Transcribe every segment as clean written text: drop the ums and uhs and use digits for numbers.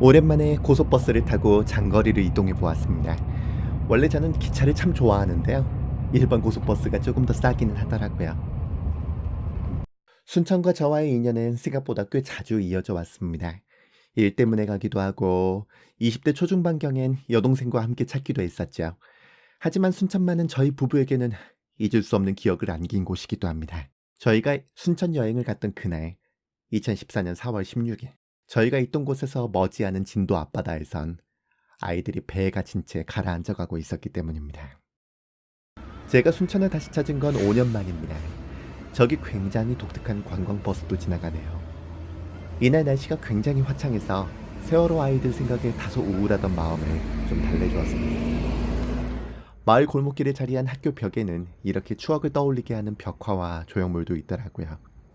오랜만에 고속버스를 타고 장거리를 이동해 보았습니다. 원래 저는 기차를 참 좋아하는데요. 일반 고속버스가 조금 더 싸기는 하더라고요. 순천과 저와의 인연은 생각보다 꽤 자주 이어져 왔습니다. 일 때문에 가기도 하고 20대 초중반경엔 여동생과 함께 찾기도 했었죠. 하지만 순천만은 저희 부부에게는 잊을 수 없는 기억을 안긴 곳이기도 합니다. 저희가 순천 여행을 갔던 그날 2014년 4월 16일 저희가 있던 곳에서 머지않은 진도 앞바다에선 아이들이 배에 갇힌 채 가라앉아 가고 있었기 때문입니다. 제가 순천을 다시 찾은 건 5년 만입니다. 저기 굉장히 독특한 관광버스도 지나가네요. 이날 날씨가 굉장히 화창해서 세월호 아이들 생각에 다소 우울하던 마음을 좀 달래주었습니다. 마을 골목길에 자리한 학교 벽에는 이렇게 추억을 떠올리게 하는 벽화와 조형물도 있더라고요.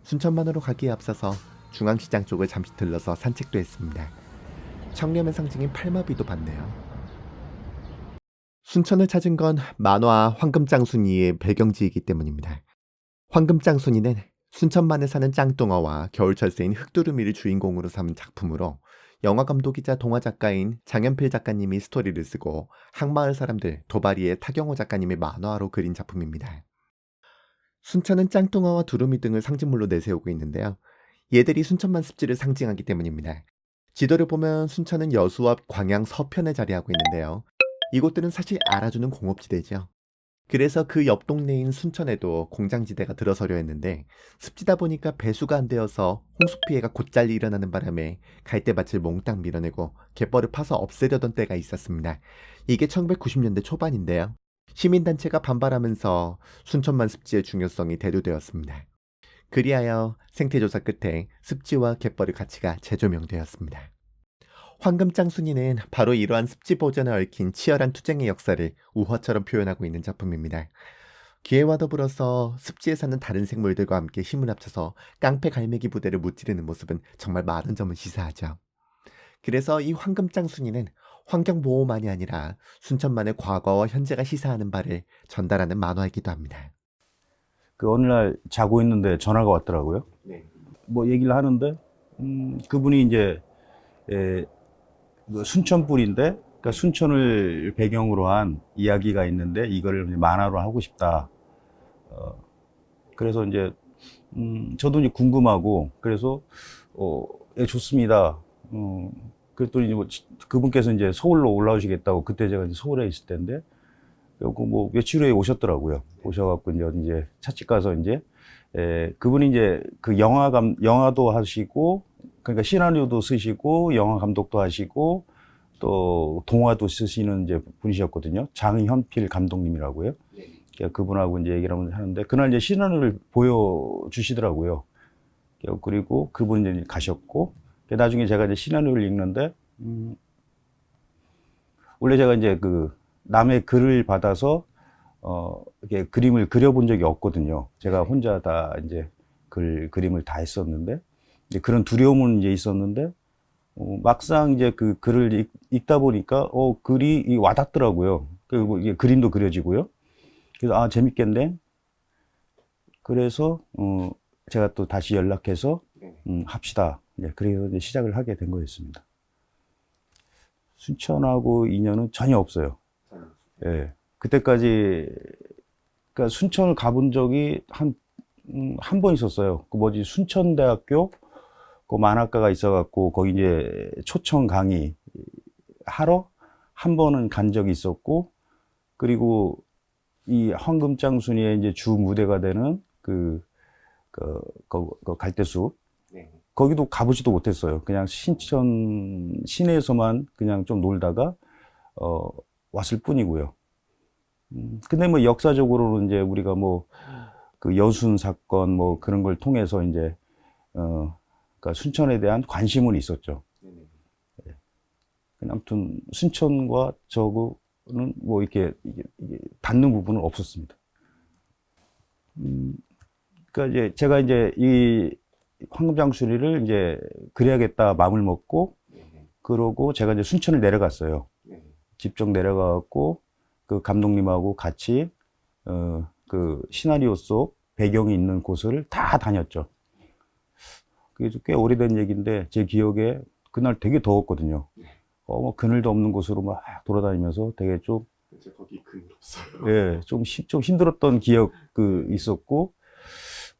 순천만으로 가기에 앞서서 중앙시장 쪽을 잠시 들러서 산책도 했습니다. 청렴의 상징인 팔마비도 봤네요. 순천을 찾은 건 만화 황금장순이의 배경지이기 때문입니다. 황금장순이는 순천만에 사는 짱뚱어와 겨울철새인 흑두루미를 주인공으로 삼은 작품으로 영화감독이자 동화작가인 장현필 작가님이 스토리를 쓰고 항마을 사람들 도바리의 타경호 작가님이 만화로 그린 작품입니다. 순천은 짱뚱어와 두루미 등을 상징물로 내세우고 있는데요. 얘들이 순천만 습지를 상징하기 때문입니다. 지도를 보면 순천은 여수 앞 광양 서편에 자리하고 있는데요. 이곳들은 사실 알아주는 공업지대죠. 그래서 그 옆 동네인 순천에도 공장지대가 들어서려 했는데 습지다 보니까 배수가 안 되어서 홍수 피해가 곧잘 일어나는 바람에 갈대밭을 몽땅 밀어내고 갯벌을 파서 없애려던 때가 있었습니다. 이게 1990년대 초반인데요. 시민단체가 반발하면서 순천만 습지의 중요성이 대두되었습니다. 그리하여 생태조사 끝에 습지와 갯벌의 가치가 재조명되었습니다. 황금장순이는 바로 이러한 습지 보전에 얽힌 치열한 투쟁의 역사를 우화처럼 표현하고 있는 작품입니다. 기회와 더불어서 습지에 사는 다른 생물들과 함께 힘을 합쳐서 깡패 갈매기 부대를 무찌르는 모습은 정말 많은 점을 시사하죠. 그래서 이 황금장순이는 환경보호만이 아니라 순천만의 과거와 현재가 시사하는 바를 전달하는 만화이기도 합니다. 그 어느 날 자고 있는데 전화가 왔더라고요. 네. 뭐 얘기를 하는데 그분이 이제 그 순천 뿔인데, 그러니까 순천을 배경으로 한 이야기가 있는데 이거를 이제 만화로 하고 싶다. 그래서 이제 저도 이제 궁금하고 그래서 예, 좋습니다. 그랬더니 이제 뭐 그분께서 이제 서울로 올라오시겠다고, 그때 제가 이제 서울에 있을 때인데 뭐 며칠 후에 오셨더라고요. 오셔갖고 이제 찻집 가서 이제 그분이 이제 그 영화도 하시고, 그러니까 시나리오도 쓰시고 영화 감독도 하시고 또 동화도 쓰시는 이제 분이셨거든요. 장현필 감독님이라고요. 그러니까 그분하고 이제 얘기를 하는데 그날 이제 시나리오를 보여주시더라고요. 그리고 그분이 이제 가셨고, 나중에 제가 이제 시나리오를 읽는데 원래 제가 이제 그 남의 글을 받아서 이렇게 그림을 그려본 적이 없거든요. 제가 혼자 다 이제 그림을 다 했었는데 이제 그런 두려움은 이제 있었는데 막상 이제 그 글을 읽다 보니까 글이 와닿더라고요. 그리고 이게 그림도 그려지고요. 그래서 아, 재밌겠네. 그래서 제가 또 다시 연락해서 합시다. 그래서 이제 시작을 하게 된 거였습니다. 순천하고 인연은 전혀 없어요. 예. 그때까지, 그러니까 순천을 가본 적이 한 번 있었어요. 그 뭐지, 순천대학교 그 만화과가 있어갖고 거기 이제 초청 강의 하러 한 번은 간 적이 있었고, 그리고 이 황금장순이의 이제 주 무대가 되는 그 갈대숲, 거기도 가보지도 못했어요. 그냥 신천 시내에서만 그냥 좀 놀다가 왔을 뿐이고요. 근데 뭐 역사적으로는 이제 우리가 뭐 그 여순 사건 뭐 그런 걸 통해서 이제 그러니까 순천에 대한 관심은 있었죠. 예. 아무튼 순천과 저거는 뭐 이게 닿는 부분은 없었습니다. 그러니까 이제 제가 이제 이 황금장수리를 이제 그려야겠다 마음을 먹고, 그러고 제가 이제 순천을 내려갔어요. 직접 내려가갖고 그 감독님하고 같이 그 시나리오 속 배경이 있는 곳을 다 다녔죠. 그게 꽤 오래된 얘기인데 제 기억에 그날 되게 더웠거든요. 뭐 그늘도 없는 곳으로 막 돌아다니면서 되게 좀, 거기 그늘 없어요. 예, 좀 힘들었던 기억 있었고,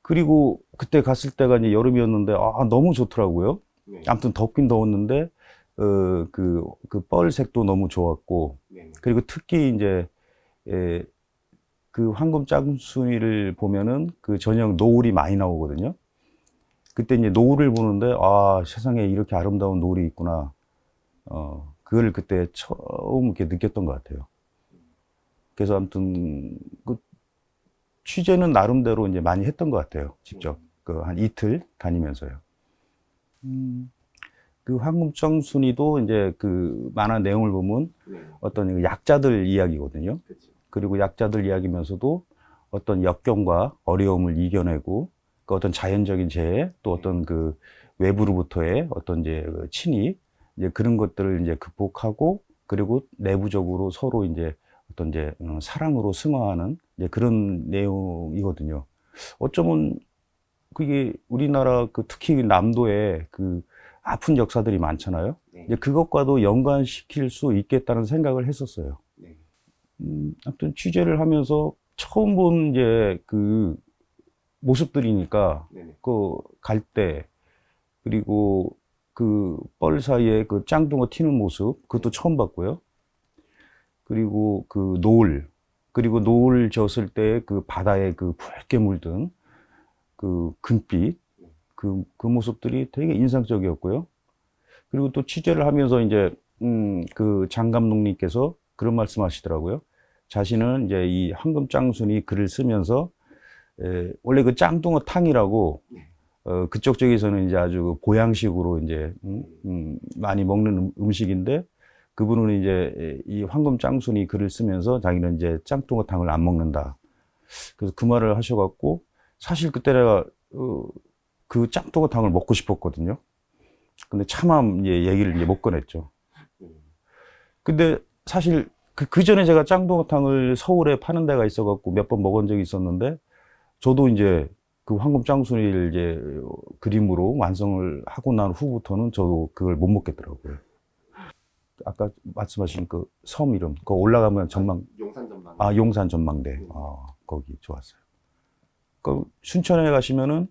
그리고 그때 갔을 때가 이제 여름이었는데, 너무 좋더라고요. 네. 아무튼 덥긴 더웠는데, 그 뻘색도 너무 좋았고, 네. 그리고 특히 이제, 그 황금 짝순이를 보면은 그 저녁 노을이 많이 나오거든요. 그때 이제 노을을 보는데, 세상에 이렇게 아름다운 노을이 있구나. 그걸 그때 처음 이렇게 느꼈던 것 같아요. 그래서 아무튼, 그 취재는 나름대로 이제 많이 했던 것 같아요. 직접. 그 한 이틀 다니면서요. 그 황금정순이도 이제 그 만화 내용을 보면 어떤 약자들 이야기거든요. 그리고 약자들 이야기면서도 어떤 역경과 어려움을 이겨내고 그 어떤 자연적인 재해 또 어떤 그 외부로부터의 어떤 이제 그 침입 이제 그런 것들을 이제 극복하고 그리고 내부적으로 서로 이제 어떤 이제 사랑으로 승화하는 이제 그런 내용이거든요. 어쩌면 그게 우리나라 그 특히 남도에 그 아픈 역사들이 많잖아요. 이제 그것과도 연관시킬 수 있겠다는 생각을 했었어요. 아무튼 취재를 하면서 처음 본 이제 그 모습들이니까 그 갈대 그리고 그 뻘 사이에 그 짱둥어 튀는 모습 그것도 처음 봤고요. 그리고 그 노을 그리고 노을 졌을 때 그 바다에 그 붉게 물든 그 금빛 그 모습들이 되게 인상적이었고요. 그리고 또 취재를 하면서 이제 그 장 감독님께서 그런 말씀하시더라고요. 자신은 이제 이 황금짱순이 글을 쓰면서 원래 그 짱뚱어 탕이라고 그쪽 쪽에서는 이제 아주 그 보양식으로 이제 많이 먹는 음식인데 그분은 이제 이 황금짱순이 글을 쓰면서 자기는 이제 짱뚱어 탕을 안 먹는다. 그래서 그 말을 하셔갖고 사실 그때 내가 그 짱뚱어 탕을 먹고 싶었거든요. 근데 차마 이제 얘기를 이제 못 꺼냈죠. 근데 사실 그 전에 제가 짱뚱어탕을 서울에 파는 데가 있어갖고 몇 번 먹은 적이 있었는데 저도 이제 그 황금 짱순이를 이제 그림으로 완성을 하고 난 후부터는 저도 그걸 못 먹겠더라고요. 아까 말씀하신 그 섬 이름, 그거 올라가면 용산 전망. 용산 전망대. 거기 좋았어요. 그 순천에 가시면은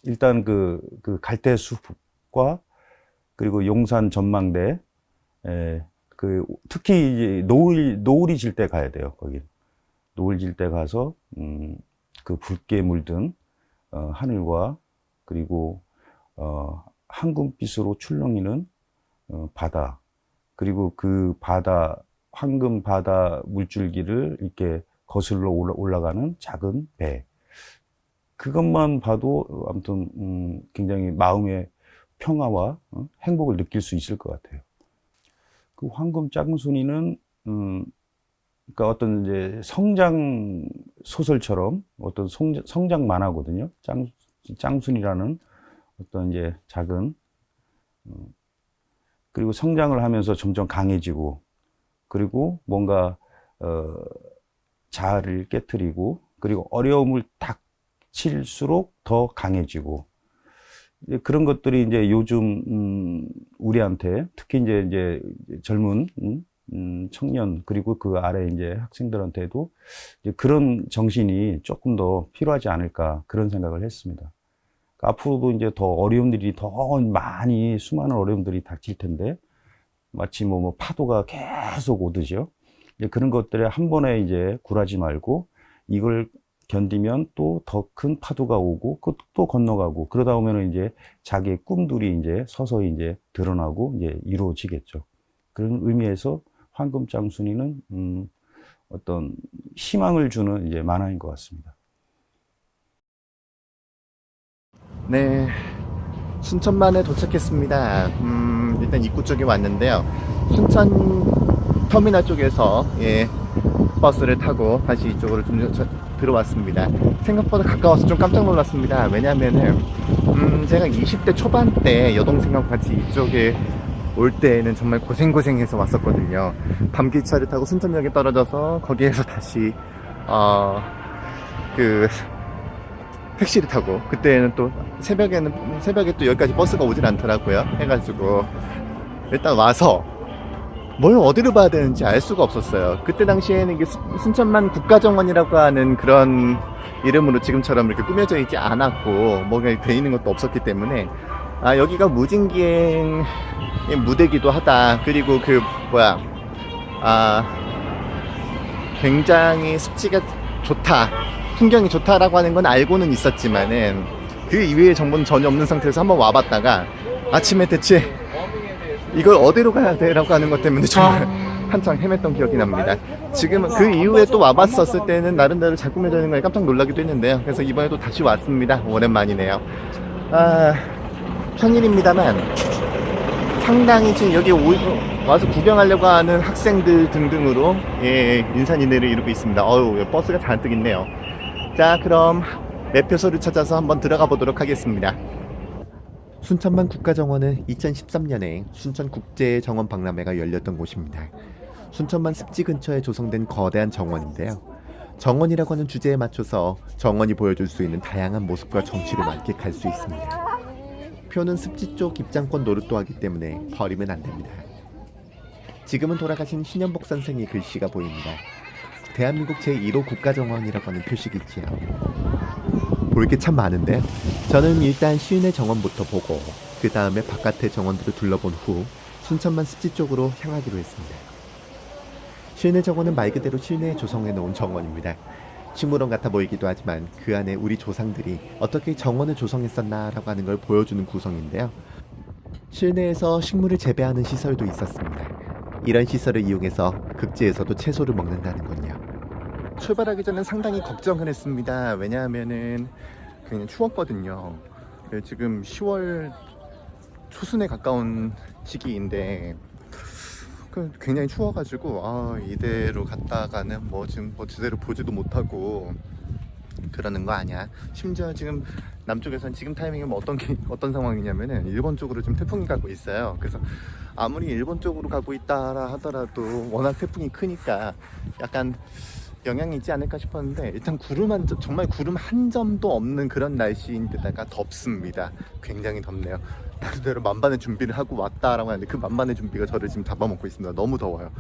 일단 그 갈대숲과 그리고 용산 전망대 그 특히 이제 노을이 질 때 가야 돼요. 거기 노을 질 때 가서 그 붉게 물든 하늘과 그리고 황금빛으로 출렁이는 바다 그리고 그 바다 황금 바다 물줄기를 이렇게 거슬러 올라가는 작은 배 그것만 봐도 아무튼 굉장히 마음의 평화와 행복을 느낄 수 있을 것 같아요. 그 황금 짱순이는 그러니까 어떤 이제 성장 소설처럼 어떤 성장 만화거든요. 짱순이라는 어떤 이제 작은 그리고 성장을 하면서 점점 강해지고 그리고 뭔가 자아를 깨트리고 그리고 어려움을 닥칠수록 더 강해지고 그런 것들이 이제 요즘 우리한테 특히 이제 젊은 청년 그리고 그 아래 이제 학생들한테도 이제 그런 정신이 조금 더 필요하지 않을까 그런 생각을 했습니다. 앞으로도 이제 더 어려운 일이 더 많이 수많은 어려움들이 닥칠 텐데 마치 뭐 파도가 계속 오듯이요. 이제 그런 것들에 한 번에 이제 굴하지 말고 이걸 견디면 또 더 큰 파도가 오고 또 건너가고 그러다 보면 이제 자기의 꿈들이 이제 서서히 이제 드러나고 이제 이루어지겠죠. 그런 의미에서 황금짱순이는 어떤 희망을 주는 이제 만화인 것 같습니다. 네, 순천만에 도착했습니다. 일단 입구 쪽에 왔는데요. 순천 터미널 쪽에서 버스를 타고 다시 이쪽으로 좀 들어왔습니다. 생각보다 가까워서 좀 깜짝 놀랐습니다. 왜냐면은 제가 20대 초반 때 여동생과 같이 이쪽에 올 때는 정말 고생해서 왔었거든요. 밤기차를 타고 순천역에 떨어져서 거기에서 다시 그 택시를 타고, 그때는 또 새벽에 또 여기까지 버스가 오질 않더라고요. 해가지고 일단 와서 뭘 어디로 봐야 되는지 알 수가 없었어요. 그때 당시에는 이게 순천만 국가정원이라고 하는 그런 이름으로 지금처럼 이렇게 꾸며져 있지 않았고, 뭐가 돼 있는 것도 없었기 때문에, 아, 여기가 무진기행 무대기도 하다. 그리고 굉장히 습지가 좋다, 풍경이 좋다라고 하는 건 알고는 있었지만은, 그 이외의 정보는 전혀 없는 상태에서 한번 와봤다가 아침에 대체 이걸 어디로 가야 돼라고 하는 것 때문에 정말 한창 헤맸던 기억이 납니다. 지금 그 이후에 또 와봤었을 때는 나름대로 잘 꾸며져 있는 거에 깜짝 놀라기도 했는데요. 그래서 이번에도 다시 왔습니다. 오랜만이네요. 평일입니다만 상당히 지금 여기 와서 구경하려고 하는 학생들 등등으로 인산인해를 이루고 있습니다. 버스가 잔뜩 있네요. 자, 그럼 매표소를 찾아서 한번 들어가 보도록 하겠습니다. 순천만 국가정원은 2013년에 순천국제정원 박람회가 열렸던 곳입니다. 순천만 습지 근처에 조성된 거대한 정원인데요. 정원이라고 하는 주제에 맞춰서 정원이 보여줄 수 있는 다양한 모습과 정취를 만끽할 수 있습니다. 표는 습지 쪽 입장권 노릇도 하기 때문에 버리면 안 됩니다. 지금은 돌아가신 신현복 선생의 글씨가 보입니다. 대한민국 제1호 국가정원이라고 하는 표식이 있지요. 볼 게 참 많은데, 저는 일단 시윤의 정원부터 보고 그 다음에 바깥의 정원들을 둘러본 후 순천만 습지 쪽으로 향하기로 했습니다. 시윤의 정원은 말 그대로 실내에 조성해 놓은 정원입니다. 식물원 같아 보이기도 하지만 그 안에 우리 조상들이 어떻게 정원을 조성했었나라고 하는 걸 보여주는 구성인데요. 실내에서 식물을 재배하는 시설도 있었습니다. 이런 시설을 이용해서 극지에서도 채소를 먹는다는군요. 출발하기 전에 상당히 걱정을 했습니다. 왜냐하면은 굉장히 추웠거든요. 지금 10월 초순에 가까운 시기인데 굉장히 추워가지고 이대로 갔다가는 지금 제대로 보지도 못하고 그러는 거 아니야. 심지어 지금 남쪽에서는 지금 타이밍이 어떤 상황이냐면은 일본 쪽으로 지금 태풍이 가고 있어요. 그래서 아무리 일본 쪽으로 가고 있다 하더라도 워낙 태풍이 크니까 약간 영향이 있지 않을까 싶었는데, 일단 정말 구름 한 점도 없는 그런 날씨인데다가 덥습니다. 굉장히 덥네요. 나름대로 만반의 준비를 하고 왔다라고 하는데 그 만반의 준비가 저를 지금 잡아먹고 있습니다. 너무 더워요.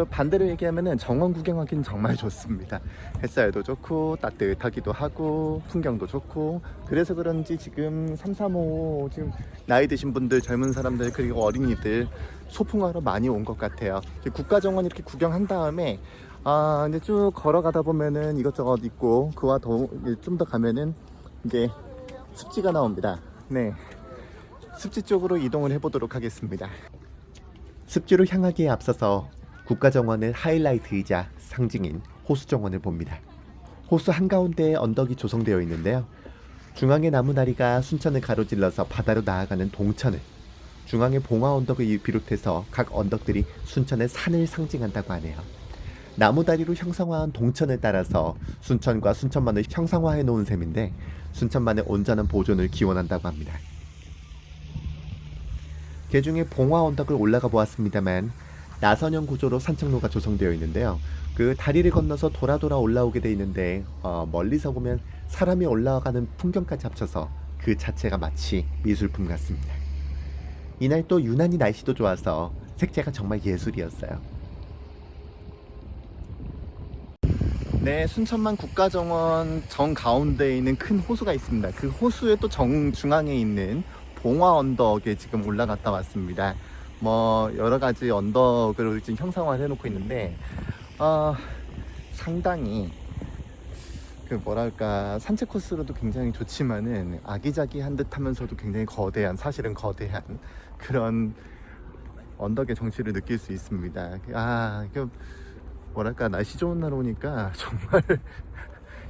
반대로 얘기하면은 정원 구경하기는 정말 좋습니다. 햇살도 좋고 따뜻하기도 하고 풍경도 좋고, 그래서 그런지 지금 335 지금 나이 드신 분들, 젊은 사람들, 그리고 어린이들 소풍하러 많이 온 것 같아요. 국가정원 이렇게 구경한 다음에 이제 쭉 걸어가다 보면은 이것저것 있고, 그와 좀 더 가면은 이게 습지가 나옵니다. 네, 습지 쪽으로 이동을 해보도록 하겠습니다. 습지로 향하기에 앞서서 국가정원의 하이라이트이자 상징인 호수정원을 봅니다. 호수 한가운데에 언덕이 조성되어 있는데요. 중앙의 나무다리가 순천을 가로질러서 바다로 나아가는 동천을, 중앙의 봉화 언덕을 비롯해서 각 언덕들이 순천의 산을 상징한다고 하네요. 나무다리로 형상화한 동천을 따라서 순천과 순천만을 형상화해 놓은 셈인데, 순천만의 온전한 보존을 기원한다고 합니다. 개중에 봉화 언덕을 올라가 보았습니다만 나선형 구조로 산책로가 조성되어 있는데요. 그 다리를 건너서 돌아 올라오게 되어 있는데, 멀리서 보면 사람이 올라가는 풍경까지 합쳐서 그 자체가 마치 미술품 같습니다. 이날 또 유난히 날씨도 좋아서 색채가 정말 예술이었어요. 네, 순천만 국가정원 정가운데에 있는 큰 호수가 있습니다. 그 호수의 또 정중앙에 있는 봉화 언덕에 지금 올라갔다 왔습니다. 여러 가지 언덕을 지금 형상화를 해놓고 있는데, 상당히 산책 코스로도 굉장히 좋지만은 아기자기한 듯 하면서도 굉장히 사실은 거대한 그런 언덕의 정취를 느낄 수 있습니다. 날씨 좋은 날 오니까 정말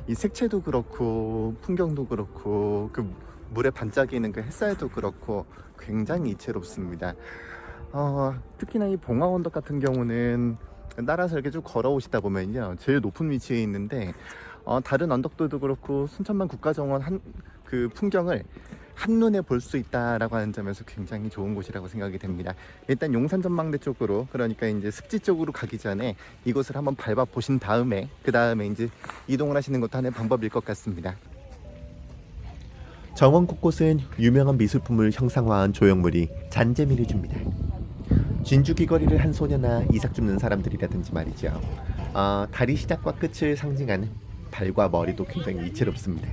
이 색채도 그렇고 풍경도 그렇고 그 물에 반짝이는 그 햇살도 그렇고 굉장히 이채롭습니다. 특히나 이 봉화 언덕 같은 경우는 따라서 이렇게 쭉 걸어오시다 보면요, 제일 높은 위치에 있는데 다른 언덕들도 그렇고 순천만 국가정원 그 풍경을 한눈에 볼 수 있다라고 하는 점에서 굉장히 좋은 곳이라고 생각이 됩니다. 일단 용산전망대 쪽으로, 그러니까 이제 습지 쪽으로 가기 전에 이곳을 한번 밟아 보신 다음에 그 다음에 이제 이동을 하시는 것도 하나의 방법일 것 같습니다. 정원 곳곳은 유명한 미술품을 형상화한 조형물이 잔재미를 줍니다. 진주 귀걸이를 한 소녀나 이삭 줍는 사람들이라든지 말이죠. 다리 시작과 끝을 상징하는 발과 머리도 굉장히 이채롭습니다.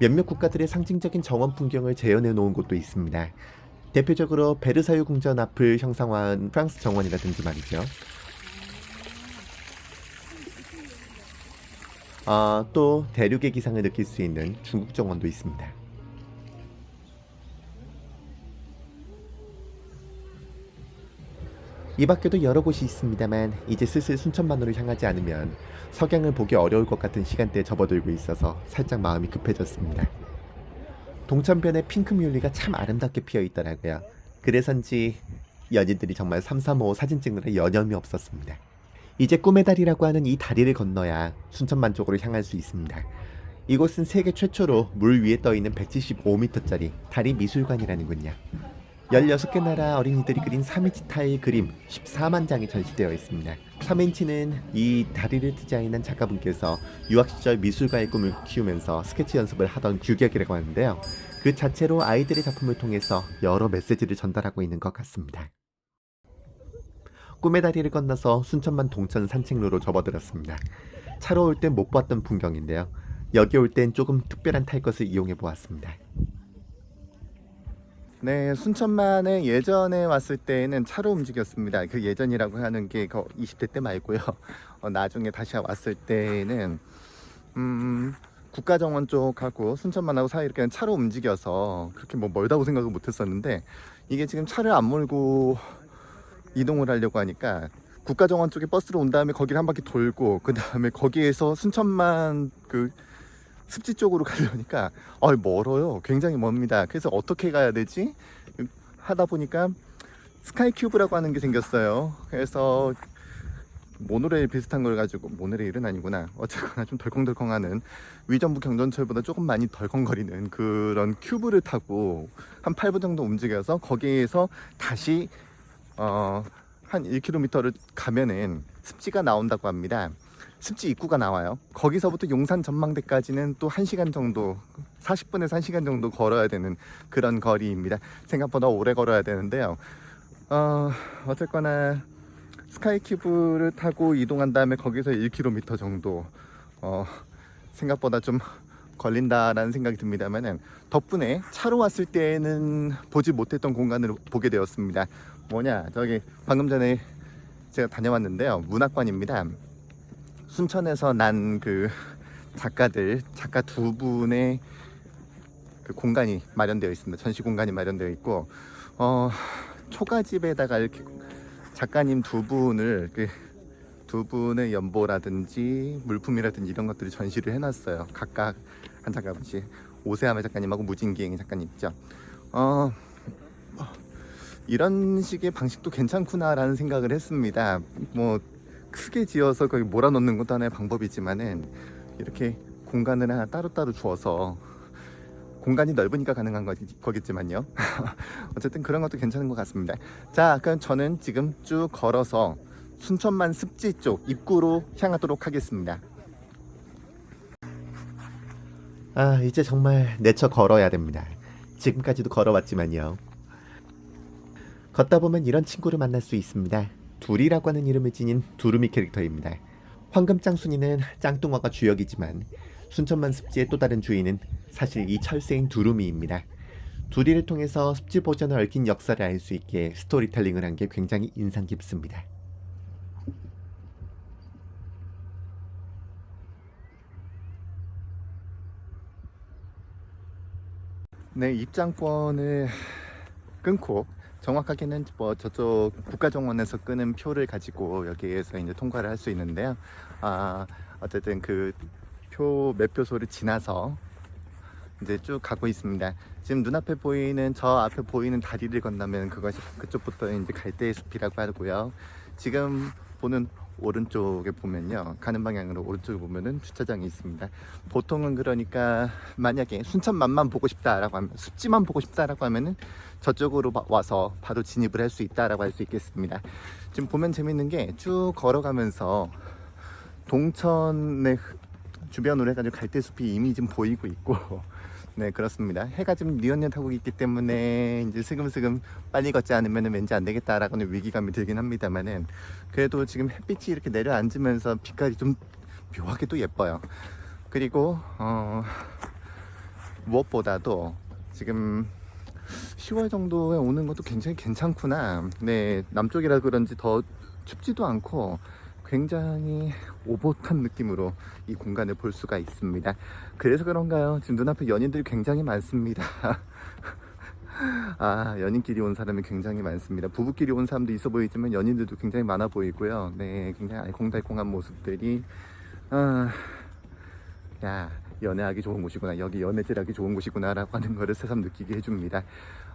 몇몇 국가들의 상징적인 정원 풍경을 재현해 놓은 곳도 있습니다. 대표적으로 베르사유 궁전 앞을 형상화한 프랑스 정원이라든지 말이죠. 또 대륙의 기상을 느낄 수 있는 중국 정원도 있습니다. 이 밖에도 여러 곳이 있습니다만 이제 슬슬 순천만으로 향하지 않으면 석양을 보기 어려울 것 같은 시간대에 접어들고 있어서 살짝 마음이 급해졌습니다. 동천변에 핑크뮬리가 참 아름답게 피어 있더라고요. 그래서인지 연인들이 정말 335 사진 찍느라 여념이 없었습니다. 이제 꿈의 다리라고 하는 이 다리를 건너야 순천만 쪽으로 향할 수 있습니다. 이곳은 세계 최초로 물 위에 떠있는 175m짜리 다리 미술관이라는군요. 16개 나라 어린이들이 그린 3인치 타일 그림 14만 장이 전시되어 있습니다. 3인치는 이 다리를 디자인한 작가분께서 유학 시절 미술가의 꿈을 키우면서 스케치 연습을 하던 규격이라고 하는데요. 그 자체로 아이들의 작품을 통해서 여러 메시지를 전달하고 있는 것 같습니다. 꿈의 다리를 건너서 순천만 동천 산책로로 접어들었습니다. 차로 올 땐 못 봤던 풍경인데요. 여기 올 땐 조금 특별한 탈 것을 이용해 보았습니다. 네, 순천만에 예전에 왔을 때는 차로 움직였습니다. 그 예전이라고 하는 게 20대 때 말고요. 나중에 다시 왔을 때는 국가정원 쪽하고 순천만하고 사이 이렇게 차로 움직여서 그렇게 뭐 멀다고 생각을 못 했었는데, 이게 지금 차를 안 몰고 이동을 하려고 하니까 국가정원 쪽에 버스로 온 다음에 거기를 한 바퀴 돌고 그 다음에 거기에서 순천만 그 습지 쪽으로 가려니까 멀어요. 굉장히 멉니다. 그래서 어떻게 가야 되지? 하다 보니까 스카이큐브라고 하는 게 생겼어요. 그래서 모노레일 비슷한 걸 가지고, 모노레일은 아니구나, 어쨌거나 좀 덜컹덜컹하는, 위전부 경전철보다 조금 많이 덜컹거리는 그런 큐브를 타고 한 8분 정도 움직여서 거기에서 다시 한 1km를 가면은 습지가 나온다고 합니다. 습지 입구가 나와요. 거기서부터 용산 전망대까지는 또 1시간 정도, 40분에서 1시간 정도 걸어야 되는 그런 거리입니다. 생각보다 오래 걸어야 되는데요. 어쨌거나 스카이큐브를 타고 이동한 다음에 거기서 1km 정도 생각보다 좀 걸린다라는 생각이 듭니다만은, 덕분에 차로 왔을 때는 보지 못했던 공간을 보게 되었습니다. 뭐냐, 저기 방금 전에 제가 다녀왔는데요. 문학관입니다. 순천에서 난 그 작가 두 분의 그 공간이 마련되어 있습니다. 전시 공간이 마련되어 있고, 초가집에다가 이렇게 작가님 두 분의 연보라든지 물품이라든지 이런 것들을 전시를 해놨어요. 각각 한 작가분씩. 오세아메 작가님하고 무진기행 작가님 있죠. 이런 식의 방식도 괜찮구나라는 생각을 했습니다. 뭐 크게 지어서 거기 몰아넣는 것도 하나의 방법이지만은, 이렇게 공간을 하나 따로따로 주어서, 공간이 넓으니까 가능한 거겠지만요. 어쨌든 그런 것도 괜찮은 것 같습니다. 자, 그럼 저는 지금 쭉 걸어서 순천만 습지 쪽 입구로 향하도록 하겠습니다. 이제 정말 내쳐 걸어야 됩니다. 지금까지도 걸어왔지만요. 걷다 보면 이런 친구를 만날 수 있습니다. 둘이라고 하는 이름을 지닌 두루미 캐릭터입니다. 황금짱순이는 짱뚱어가 주역이지만 순천만 습지의 또 다른 주인은 사실 이 철새인 두루미입니다. 두리를 통해서 습지 버전을 얽힌 역사를 알 수 있게 스토리텔링을 한 게 굉장히 인상 깊습니다. 네, 입장권을 끊고, 정확하게는 뭐 저쪽 국가정원에서 끄는 표를 가지고 여기에서 이제 통과를 할 수 있는데요. 어쨌든 그 매표소를 지나서 이제 쭉 가고 있습니다. 지금 눈앞에 보이는, 저 앞에 보이는 다리를 건너면 그쪽부터 이제 갈대의 숲이라고 하고요. 지금 보는 오른쪽에 보면요, 가는 방향으로 오른쪽에 보면은 주차장이 있습니다. 보통은 그러니까 만약에 순천만만 보고 싶다라고 하면, 습지만 보고 싶다라고 하면은 저쪽으로 와서 바로 진입을 할 수 있다라고 할 수 있겠습니다. 지금 보면 재밌는 게, 쭉 걸어가면서 동천의 주변으로 해가지고 갈대숲이 이미 좀 보이고 있고 네 그렇습니다. 해가 좀 뉘엿뉘엿하고 있기 때문에 이제 슬금슬금 빨리 걷지 않으면 왠지 안 되겠다라고는 위기감이 들긴 합니다만은 그래도 지금 햇빛이 이렇게 내려앉으면서 빛깔이 좀 묘하게 또 예뻐요. 그리고 무엇보다도 지금 10월 정도에 오는 것도 굉장히 괜찮구나. 네, 남쪽이라 그런지 더 춥지도 않고 굉장히 오붓한 느낌으로 이 공간을 볼 수가 있습니다. 그래서 그런가요? 지금 눈앞에 연인들이 굉장히 많습니다. 아, 연인끼리 온 사람이 굉장히 많습니다. 부부끼리 온 사람도 있어 보이지만 연인들도 굉장히 많아 보이고요. 네, 굉장히 알콩달콩한 모습들이 야, 연애하기 좋은 곳이구나. 여기 연애질하기 좋은 곳이구나 라고 하는 거를 새삼 느끼게 해줍니다.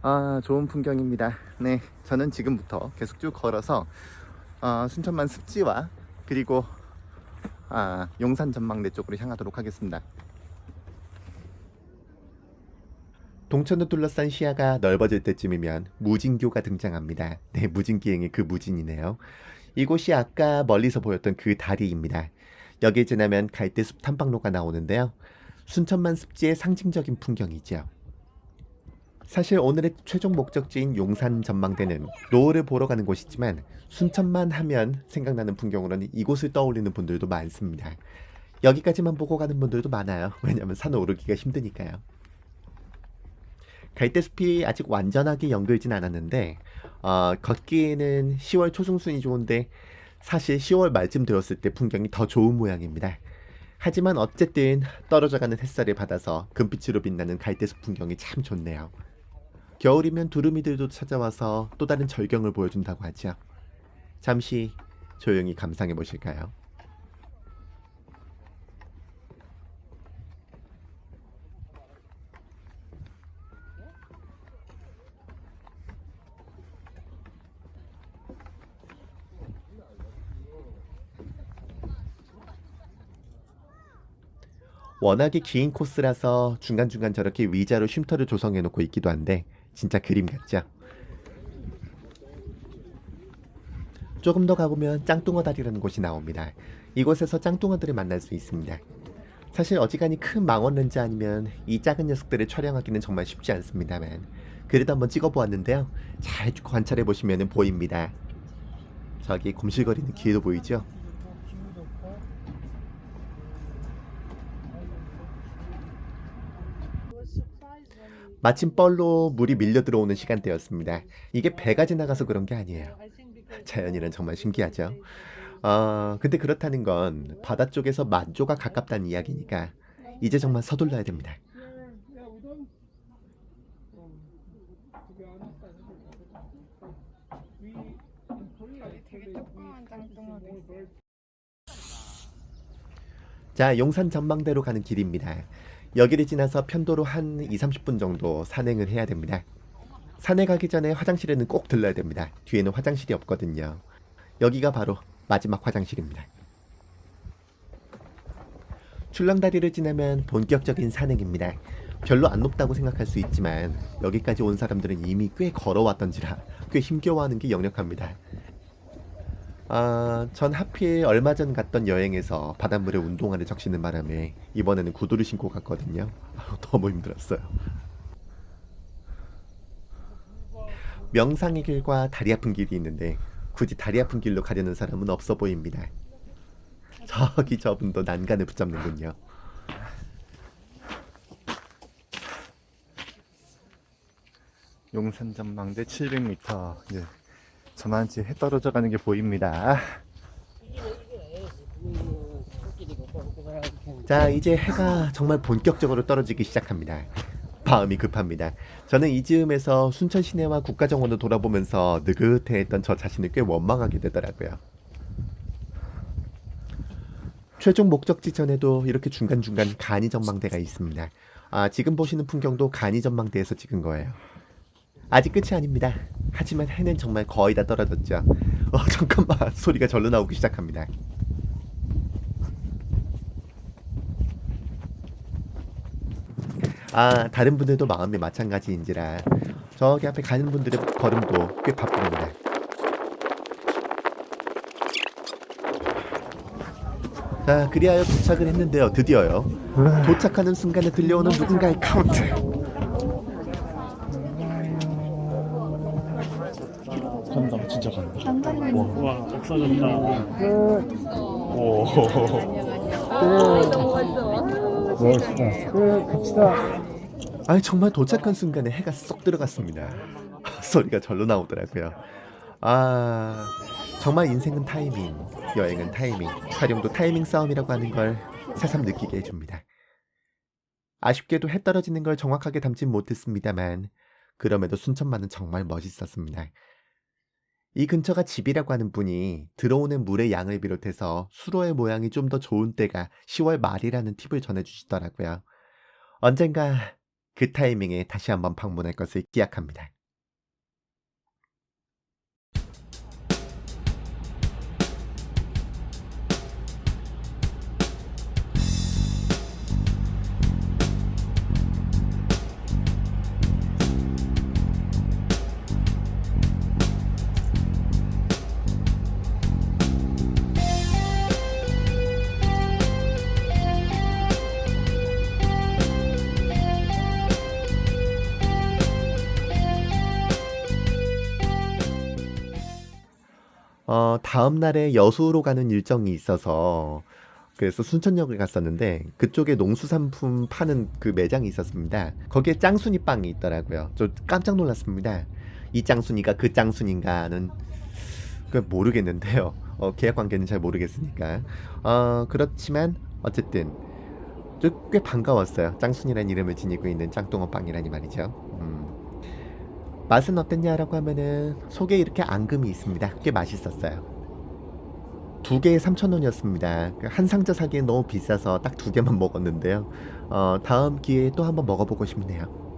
아, 좋은 풍경입니다. 네, 저는 지금부터 계속 쭉 걸어서 순천만 습지와 그리고 용산 전망대 쪽으로 향하도록 하겠습니다. 동천을 둘러싼 시야가 넓어질 때쯤이면 무진교가 등장합니다. 네, 무진기행의 그 무진이네요. 이곳이 아까 멀리서 보였던 그 다리입니다. 여기 지나면 갈대숲 탐방로가 나오는데요. 순천만 습지의 상징적인 풍경이죠. 사실 오늘의 최종 목적지인 용산 전망대는 노을을 보러 가는 곳이지만 순천만 하면 생각나는 풍경으로는 이곳을 떠올리는 분들도 많습니다. 여기까지만 보고 가는 분들도 많아요. 왜냐하면 산을 오르기가 힘드니까요. 갈대숲이 아직 완전하게 연결진 않았는데 걷기에는 10월 초중순이 좋은데 사실 10월 말쯤 되었을 때 풍경이 더 좋은 모양입니다. 하지만 어쨌든 떨어져가는 햇살을 받아서 금빛으로 빛나는 갈대숲 풍경이 참 좋네요. 겨울이면 두루미들도 찾아와서 또 다른 절경을 보여준다고 하죠. 잠시 조용히 감상해 보실까요? 워낙에 긴 코스라서 중간중간 저렇게 위자로 쉼터를 조성해 놓고 있기도 한데 진짜 그림 같죠? 조금 더 가보면 짱뚱어 다리라는 곳이 나옵니다. 이곳에서 짱뚱어들을 만날 수 있습니다. 사실 어지간히 큰 망원 렌즈 아니면 이 작은 녀석들을 촬영하기는 정말 쉽지 않습니다만 그래도 한번 찍어보았는데요. 잘 관찰해 보시면 보입니다. 저기 곰실거리는 길도 보이죠? 마침 뻘로 물이 밀려 들어오는 시간대였습니다. 이게 배가 지나가서 그런 게 아니에요. 자연이란 정말 신기하죠. 근데 그렇다는 건 바다 쪽에서 만조가 가깝다는 이야기니까 이제 정말 서둘러야 됩니다. 되게 조그만 짱뚱어도 있어요. 자, 용산 전망대로 가는 길입니다. 여기를 지나서 편도로 한 2, 30분 정도 산행을 해야 됩니다. 산에 가기 전에 화장실에는 꼭 들러야 됩니다. 뒤에는 화장실이 없거든요. 여기가 바로 마지막 화장실입니다. 출렁다리를 지나면 본격적인 산행입니다. 별로 안 높다고 생각할 수 있지만 여기까지 온 사람들은 이미 꽤 걸어왔던지라 꽤 힘겨워하는 게 역력합니다. 전 하필 얼마 전 갔던 여행에서 바닷물에 운동화를 적시는 바람에 이번에는 구두를 신고 갔거든요. 너무 힘들었어요. 명상의 길과 다리 아픈 길이 있는데 굳이 다리 아픈 길로 가려는 사람은 없어 보입니다. 저기 저분도 난간을 붙잡는군요. 용산 전망대 700m. 예. 저만치 해 떨어져 가는 게 보입니다. 자, 이제 해가 정말 본격적으로 떨어지기 시작합니다. 마음이 급합니다. 저는 이 즈음에서 순천 시내와 국가정원을 돌아보면서 느긋해했던 저 자신을 꽤 원망하게 되더라고요. 최종 목적지 전에도 이렇게 중간중간 간이 전망대가 있습니다. 지금 보시는 풍경도 간이 전망대에서 찍은 거예요. 아직 끝이 아닙니다. 하지만 해는 정말 거의 다 떨어졌죠. 잠깐만, 소리가 절로 나오기 시작합니다. 다른 분들도 마음이 마찬가지인지라 저기 앞에 가는 분들의 걸음도 꽤 바쁩니다. 자, 그리하여 도착을 했는데요. 드디어요. 도착하는 순간에 들려오는 누군가의 카운트. 간다, 진짜 간다. 남자님 와, 없어졌다. 오. 멋있다. 갑시다. 아니 정말 도착한 순간에 해가 쏙 들어갔습니다. 소리가 절로 나오더라고요. 아 정말 인생은 타이밍, 여행은 타이밍, 촬영도 타이밍 싸움이라고 하는 걸 새삼 느끼게 해줍니다. 아쉽게도 해 떨어지는 걸 정확하게 담진 못했습니다만 그럼에도 순천만은 정말 멋있었습니다. 이 근처가 집이라고 하는 분이 들어오는 물의 양을 비롯해서 수로의 모양이 좀 더 좋은 때가 10월 말이라는 팁을 전해주시더라고요. 언젠가 그 타이밍에 다시 한번 방문할 것을 기약합니다. 다음 날에 여수로 가는 일정이 있어서 그래서 순천역을 갔었는데 그쪽에 농수산품 파는 그 매장이 있었습니다. 거기에 짱순이 빵이 있더라고요. 저 깜짝 놀랐습니다. 이 짱순이가 그 짱순인가는 모르겠는데요. 계약 관계는 잘 모르겠으니까. 그렇지만 어쨌든 꽤 반가웠어요. 짱순이라는 이름을 지니고 있는 짱뚱어 빵이라니 말이죠. 맛은 어땠냐라고 하면은 속에 이렇게 앙금이 있습니다. 꽤 맛있었어요. 2개에 3,000원이었습니다. 한 상자 사기엔 너무 비싸서 딱 2개만 먹었는데요. 다음 기회에 또 한번 먹어보고 싶네요.